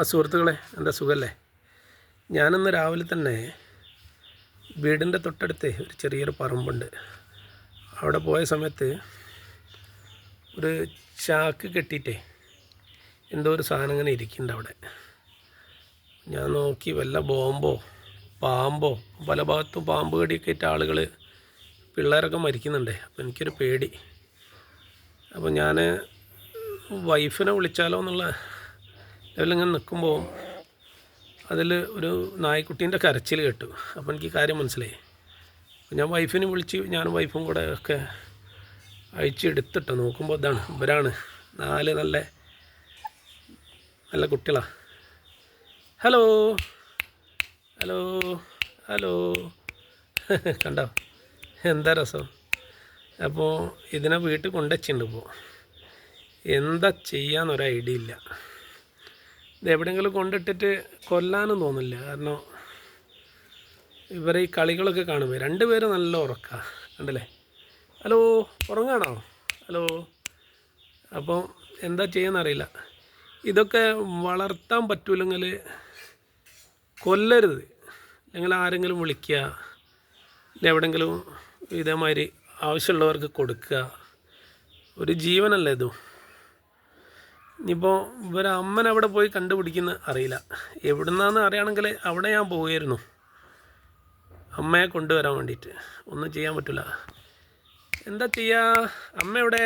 സുഹൃത്തുക്കളെ, എന്താ സുഖമല്ലേ? ഞാനിന്ന് രാവിലെ തന്നെ വീടിൻ്റെ തൊട്ടടുത്ത് ഒരു ചെറിയൊരു പറമ്പുണ്ട്. അവിടെ പോയ സമയത്ത് ഒരു ചാക്ക് കെട്ടിയിട്ടേ എന്തോ ഒരു സാധനം ഇങ്ങനെ ഇരിക്കുന്നുണ്ട് അവിടെ. ഞാൻ നോക്കി, വല്ല ബോംബോ പാമ്പോ, പല ഭാഗത്തും പാമ്പ് കടിയൊക്കെ ആയിട്ട് ആളുകൾ, പിള്ളേരൊക്കെ മരിക്കുന്നുണ്ട്. അപ്പോൾ എനിക്കൊരു പേടി. അപ്പോൾ ഞാൻ വൈഫിനെ വിളിച്ചാലോ എന്നുള്ള ലെവലിങ്ങനെ നിൽക്കുമ്പോൾ അതിൽ ഒരു നായ്ക്കുട്ടീൻ്റെ കരച്ചിൽ കേട്ടു. അപ്പോൾ എനിക്ക് കാര്യം മനസ്സിലായി. ഞാൻ വൈഫിനെ വിളിച്ച്, ഞാനും വൈഫും കൂടെ ഒക്കെ അഴിച്ചെടുത്തിട്ട് നോക്കുമ്പോൾ ഇവരാണ് 4 നല്ല കുട്ടികളാണ്. ഹലോ ഹലോ ഹലോ കണ്ടോ എന്താ രസം. അപ്പോൾ ഇതിനെ വീട്ടിൽ കൊണ്ടുവച്ചിട്ടുണ്ട്. ഇപ്പോൾ എന്താ ചെയ്യാന്നൊരു ഐഡിയ ഇല്ല. ഇത് എവിടെയെങ്കിലും കൊണ്ടിട്ടിട്ട് കൊല്ലാനും തോന്നില്ല. കാരണം ഇവരെ ഈ കളികളൊക്കെ കാണുമ്പോൾ 2 പേര് നല്ല ഉറക്കാണ്, കണ്ടല്ലേ. ഹലോ, ഉറങ്ങാണോ? ഹലോ. അപ്പോൾ എന്താ ചെയ്യുന്നറിയില്ല. ഇതൊക്കെ വളർത്താൻ പറ്റൂല്ലെങ്കിൽ കൊല്ലരുത്. അല്ലെങ്കിൽ ആരെങ്കിലും വിളിക്കുക, എവിടെയെങ്കിലും ഇതേമാതിരി ആവശ്യമുള്ളവർക്ക് കൊടുക്കുക. ഒരു ജീവനല്ലേ ഇതും. ഇനിയിപ്പോൾ ഇവരെ അമ്മനെ അവിടെ പോയി കണ്ടുപിടിക്കുന്ന അറിയില്ല. എവിടുന്നാന്ന് അറിയണമെങ്കിൽ അവിടെ ഞാൻ പോവുമായിരുന്നു, അമ്മയെ കൊണ്ടുവരാൻ വേണ്ടിയിട്ട്. ഒന്നും ചെയ്യാൻ പറ്റില്ല. എന്താ ചെയ്യുക? അമ്മ എവിടെ?